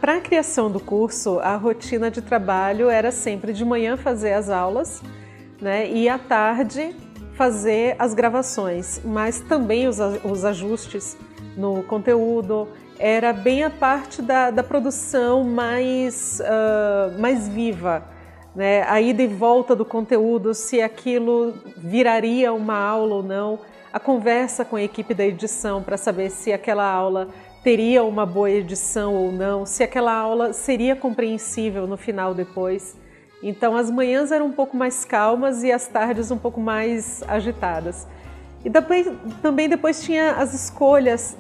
Para a criação do curso, a rotina de trabalho era sempre de manhã fazer as aulas, né, e à tarde fazer as gravações, mas também os ajustes no conteúdo. Era bem a parte da produção mais viva, né? A ida e volta do conteúdo, se aquilo viraria uma aula ou não, a conversa com a equipe da edição para saber se aquela aula teria uma boa edição ou não, se aquela aula seria compreensível no final depois. Então as manhãs eram um pouco mais calmas e as tardes um pouco mais agitadas. E também depois tinha as escolhas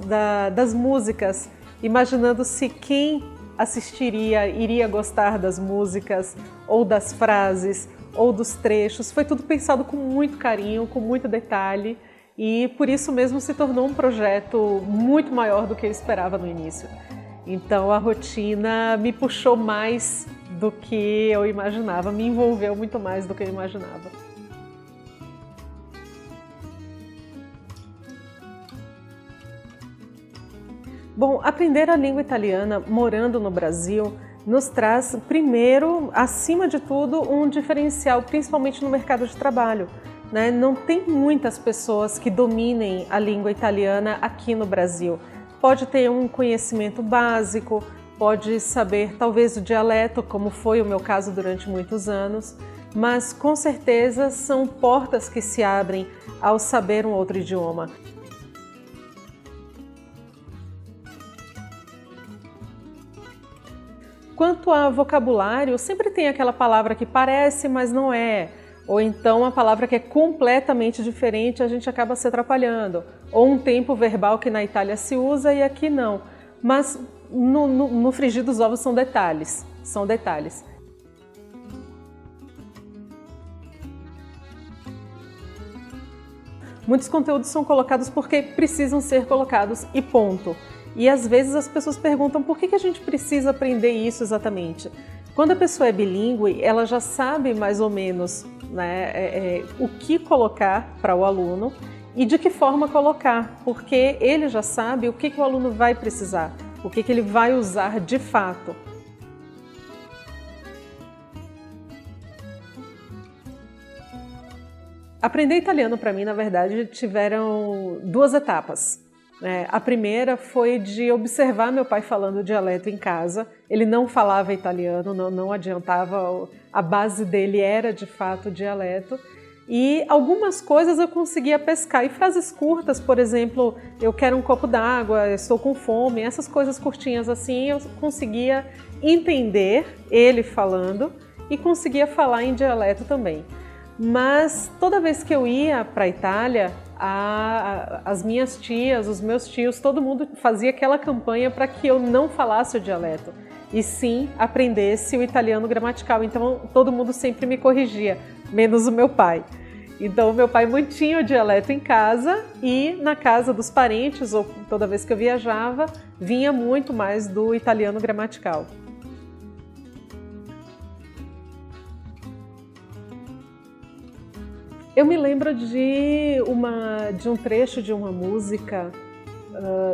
das músicas, imaginando se quem assistiria iria gostar das músicas, ou das frases, ou dos trechos. Foi tudo pensado com muito carinho, com muito detalhe, e por isso mesmo se tornou um projeto muito maior do que eu esperava no início. Então a rotina me puxou mais do que eu imaginava, me envolveu muito mais do que eu imaginava. Bom, aprender a língua italiana morando no Brasil nos traz, primeiro, acima de tudo, um diferencial, principalmente no mercado de trabalho, né? Não tem muitas pessoas que dominem a língua italiana aqui no Brasil. Pode ter um conhecimento básico, pode saber talvez o dialeto, como foi o meu caso durante muitos anos, mas com certeza são portas que se abrem ao saber um outro idioma. Quanto a vocabulário, sempre tem aquela palavra que parece, mas não é. Ou então a palavra que é completamente diferente, a gente acaba se atrapalhando. Ou um tempo verbal que na Itália se usa e aqui não. Mas no frigir dos ovos são detalhes. São detalhes. Muitos conteúdos são colocados porque precisam ser colocados e ponto. E às vezes as pessoas perguntam por que a gente precisa aprender isso exatamente. Quando a pessoa é bilíngue, ela já sabe mais ou menos, né, o que colocar para o aluno e de que forma colocar, porque ele já sabe o que o aluno vai precisar, o que ele vai usar de fato. Aprender italiano para mim, na verdade, tiveram duas etapas. A primeira foi de observar meu pai falando dialeto em casa. Ele não falava italiano, não adiantava, a base dele era de fato dialeto. E algumas coisas eu conseguia pescar. E frases curtas, por exemplo, eu quero um copo d'água, estou com fome, essas coisas curtinhas assim, eu conseguia entender ele falando e conseguia falar em dialeto também. Mas toda vez que eu ia para a Itália, as minhas tias, os meus tios, todo mundo fazia aquela campanha para que eu não falasse o dialeto e sim aprendesse o italiano gramatical. Então todo mundo sempre me corrigia, menos o meu pai. Então o meu pai mantinha o dialeto em casa e na casa dos parentes, ou toda vez que eu viajava, vinha muito mais do italiano gramatical. Eu me lembro de um trecho de uma música,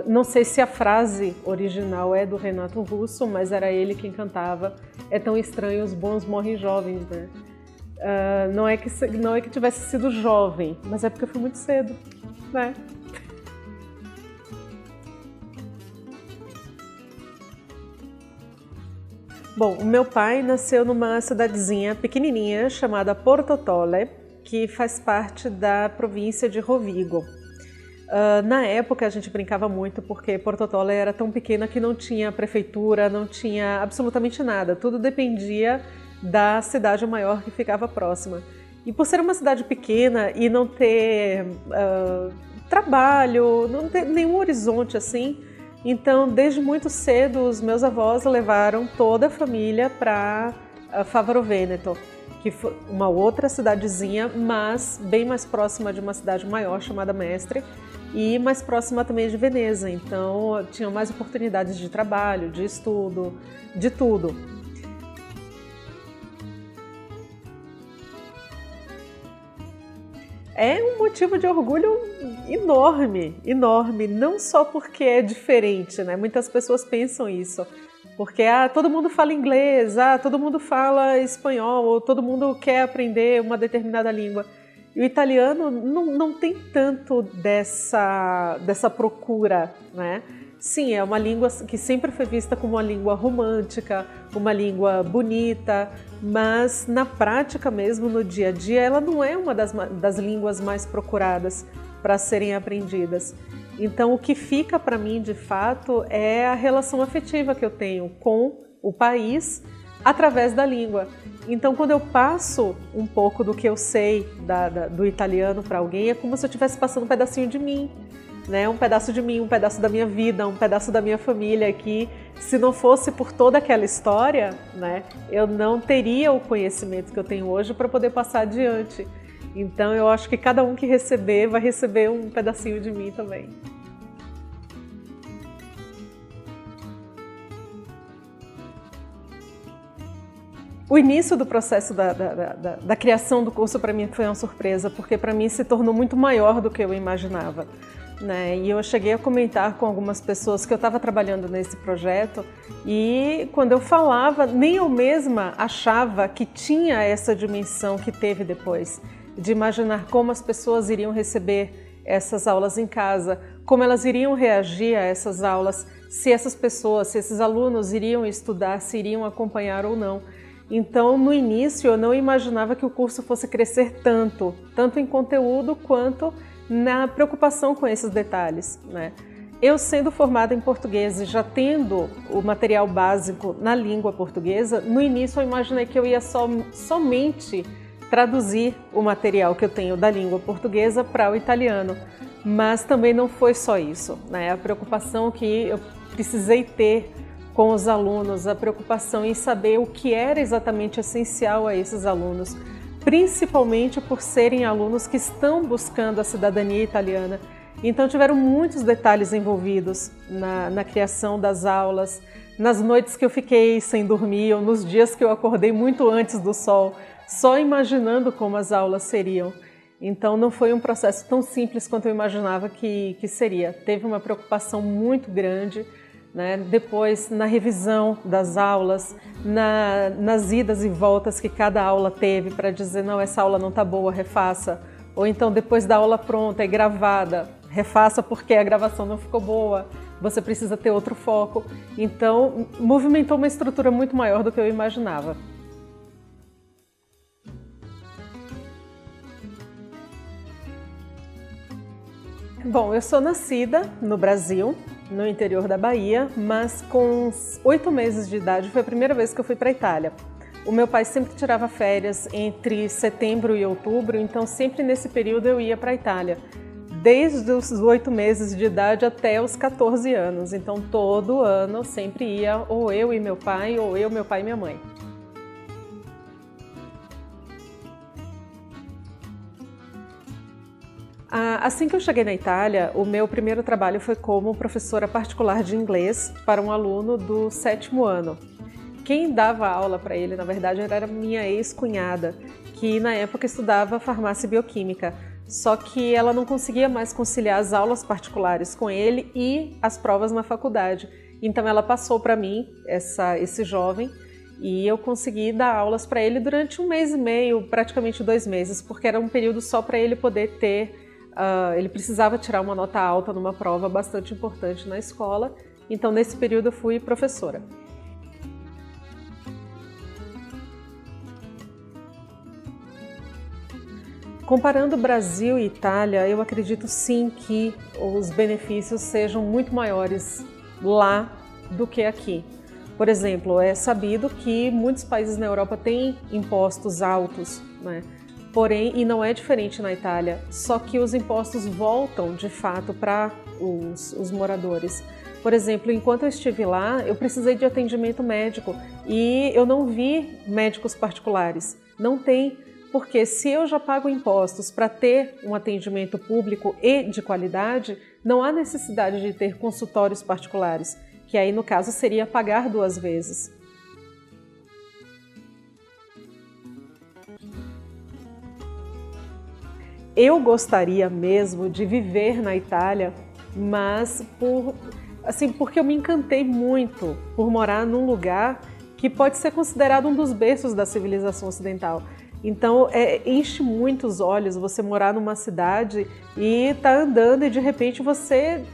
não sei se a frase original é do Renato Russo, mas era ele quem cantava. É tão estranho, os bons morrem jovens, né? Não é que tivesse sido jovem, mas é porque foi muito cedo, né? Bom, o meu pai nasceu numa cidadezinha pequenininha chamada Porto Tolle, que faz parte da província de Rovigo. Na época a gente brincava muito porque Porto Tolle era tão pequena que não tinha prefeitura, não tinha absolutamente nada, tudo dependia da cidade maior que ficava próxima. E por ser uma cidade pequena e não ter trabalho, não ter nenhum horizonte assim, então desde muito cedo os meus avós levaram toda a família para Favaro Veneto, que foi uma outra cidadezinha, mas bem mais próxima de uma cidade maior chamada Mestre e mais próxima também de Veneza. Então tinham mais oportunidades de trabalho, de estudo, de tudo. É um motivo de orgulho enorme, enorme, não só porque é diferente, né? Muitas pessoas pensam isso, Porque todo mundo fala inglês, todo mundo fala espanhol, ou todo mundo quer aprender uma determinada língua. E o italiano não tem tanto dessa procura, né? Sim, é uma língua que sempre foi vista como uma língua romântica, uma língua bonita, mas na prática mesmo, no dia a dia, ela não é uma das línguas mais procuradas para serem aprendidas. Então, o que fica para mim, de fato, é a relação afetiva que eu tenho com o país através da língua. Então, quando eu passo um pouco do que eu sei do italiano para alguém, é como se eu estivesse passando um pedacinho de mim, né? Um pedaço de mim, um pedaço da minha vida, um pedaço da minha família, que se não fosse por toda aquela história, né, eu não teria o conhecimento que eu tenho hoje para poder passar adiante. Então, eu acho que cada um que receber vai receber um pedacinho de mim também. O início do processo da criação do curso para mim foi uma surpresa, porque para mim se tornou muito maior do que eu imaginava, né? E eu cheguei a comentar com algumas pessoas que eu estava trabalhando nesse projeto e quando eu falava, nem eu mesma achava que tinha essa dimensão que teve depois, de imaginar como as pessoas iriam receber essas aulas em casa, como elas iriam reagir a essas aulas, se essas pessoas, se esses alunos iriam estudar, se iriam acompanhar ou não. Então, no início, eu não imaginava que o curso fosse crescer tanto em conteúdo quanto na preocupação com esses detalhes, né? Eu sendo formada em português e já tendo o material básico na língua portuguesa, no início eu imaginei que eu ia somente traduzir o material que eu tenho da língua portuguesa para o italiano, mas também não foi só isso, né? A preocupação que eu precisei ter com os alunos, a preocupação em saber o que era exatamente essencial a esses alunos, principalmente por serem alunos que estão buscando a cidadania italiana. Então tiveram muitos detalhes envolvidos na criação das aulas, nas noites que eu fiquei sem dormir ou nos dias que eu acordei muito antes do sol, só imaginando como as aulas seriam. Então não foi um processo tão simples quanto eu imaginava que seria. Teve uma preocupação muito grande, né? Depois, na revisão das aulas, nas idas e voltas que cada aula teve para dizer, não, essa aula não está boa, refaça. Ou então, depois da aula pronta e gravada, refaça porque a gravação não ficou boa, você precisa ter outro foco. Então, movimentou uma estrutura muito maior do que eu imaginava. Bom, eu sou nascida no Brasil, no interior da Bahia, mas com 8 meses de idade foi a primeira vez que eu fui para a Itália. O meu pai sempre tirava férias entre setembro e outubro, então sempre nesse período eu ia para a Itália, desde os 8 meses de idade até os 14 anos. Então todo ano sempre ia ou eu e meu pai, ou eu, meu pai e minha mãe. Assim que eu cheguei na Itália, o meu primeiro trabalho foi como professora particular de inglês para um aluno do 7º ano. Quem dava aula para ele, na verdade, era minha ex-cunhada, que na época estudava farmácia e bioquímica. Só que ela não conseguia mais conciliar as aulas particulares com ele e as provas na faculdade. Então ela passou para mim, esse jovem, e eu consegui dar aulas para ele durante 1 mês e meio, praticamente 2 meses, porque era um período só para ele poder ter... ele precisava tirar uma nota alta numa prova bastante importante na escola, então nesse período eu fui professora. Comparando Brasil e Itália, eu acredito sim que os benefícios sejam muito maiores lá do que aqui. Por exemplo, é sabido que muitos países na Europa têm impostos altos, né? Porém, e não é diferente na Itália, só que os impostos voltam de fato para os moradores. Por exemplo, enquanto eu estive lá, eu precisei de atendimento médico e eu não vi médicos particulares. Não tem, porque se eu já pago impostos para ter um atendimento público e de qualidade, não há necessidade de ter consultórios particulares, que aí no caso seria pagar 2 vezes. Eu gostaria mesmo de viver na Itália, mas assim, porque eu me encantei muito por morar num lugar que pode ser considerado um dos berços da civilização ocidental. Então, enche muito os olhos você morar numa cidade e tá andando e de repente você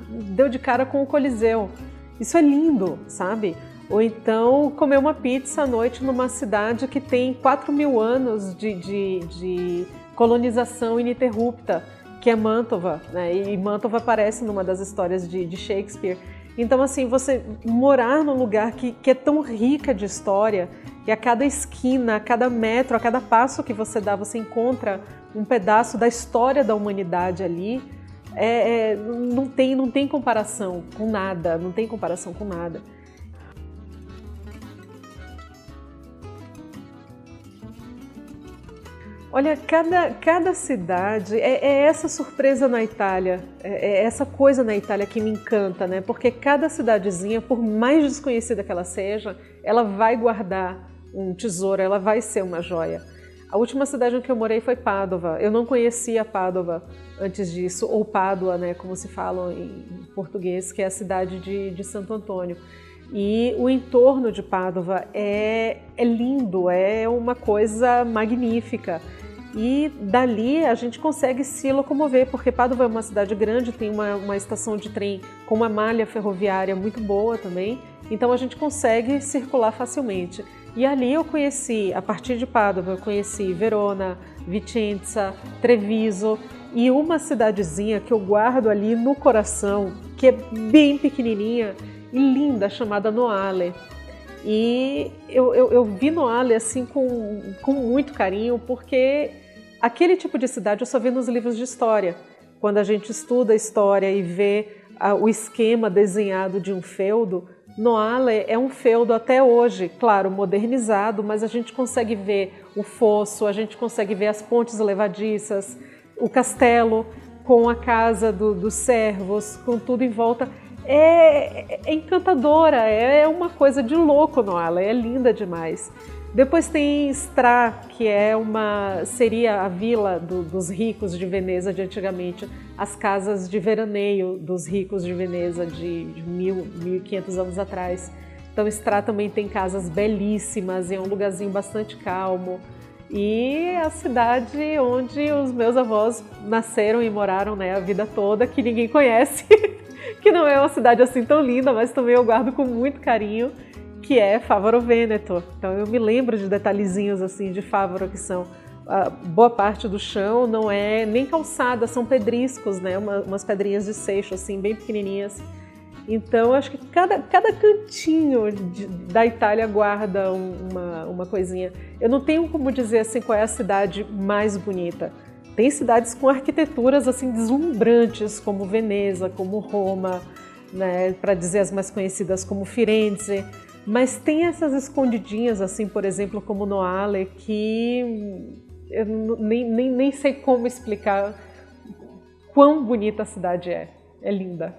deu de cara com o Coliseu. Isso é lindo, sabe? Ou então comer uma pizza à noite numa cidade que tem 4.000 anos de colonização ininterrupta, que é Mantova, né? E Mantova aparece numa das histórias de Shakespeare. Então, assim, você morar num lugar que é tão rica de história, e a cada esquina, a cada metro, a cada passo que você dá, você encontra um pedaço da história da humanidade ali, não tem comparação com nada, não tem comparação com nada. Olha, cada cidade é essa surpresa na Itália, é essa coisa na Itália que me encanta, né? Porque cada cidadezinha, por mais desconhecida que ela seja, ela vai guardar um tesouro, ela vai ser uma joia. A última cidade em que eu morei foi Pádua. Eu não conhecia Pádua antes disso, ou Pádua, né, como se fala em português, que é a cidade de Santo Antônio. E o entorno de Pádua é lindo, é uma coisa magnífica. E dali a gente consegue se locomover, porque Pádua é uma cidade grande, tem uma estação de trem com uma malha ferroviária muito boa também, então a gente consegue circular facilmente. E ali eu conheci, a partir de Pádua, eu conheci Verona, Vicenza, Treviso e uma cidadezinha que eu guardo ali no coração, que é bem pequenininha e linda, chamada Noale. E eu vi Noale assim com muito carinho, porque aquele tipo de cidade eu só vi nos livros de história. Quando a gente estuda a história e vê o esquema desenhado de um feudo, Noale é um feudo até hoje, claro, modernizado, mas a gente consegue ver o fosso, a gente consegue ver as pontes levadiças, o castelo com a casa dos servos, com tudo em volta. É encantadora, é uma coisa de louco Noale, é linda demais. Depois tem Stra, que seria a vila dos ricos de Veneza de antigamente, as casas de veraneio dos ricos de Veneza de 1.500 anos atrás. Então Stra também tem casas belíssimas, é um lugarzinho bastante calmo. E a cidade onde os meus avós nasceram e moraram, né, a vida toda, que ninguém conhece, que não é uma cidade assim tão linda, mas também eu guardo com muito carinho, que é Fávaro Veneto. Então eu me lembro de detalhezinhos assim de Fávaro, que são boa parte do chão não é nem calçada, são pedriscos, né? Umas pedrinhas de seixo assim bem pequenininhas. Então acho que cada cantinho da Itália guarda uma coisinha. Eu não tenho como dizer assim qual é a cidade mais bonita. Tem cidades com arquiteturas assim deslumbrantes, como Veneza, como Roma, né? Para dizer as mais conhecidas, como Firenze. Mas tem essas escondidinhas, assim, por exemplo, como Noale, que eu nem sei como explicar quão bonita a cidade é. É linda.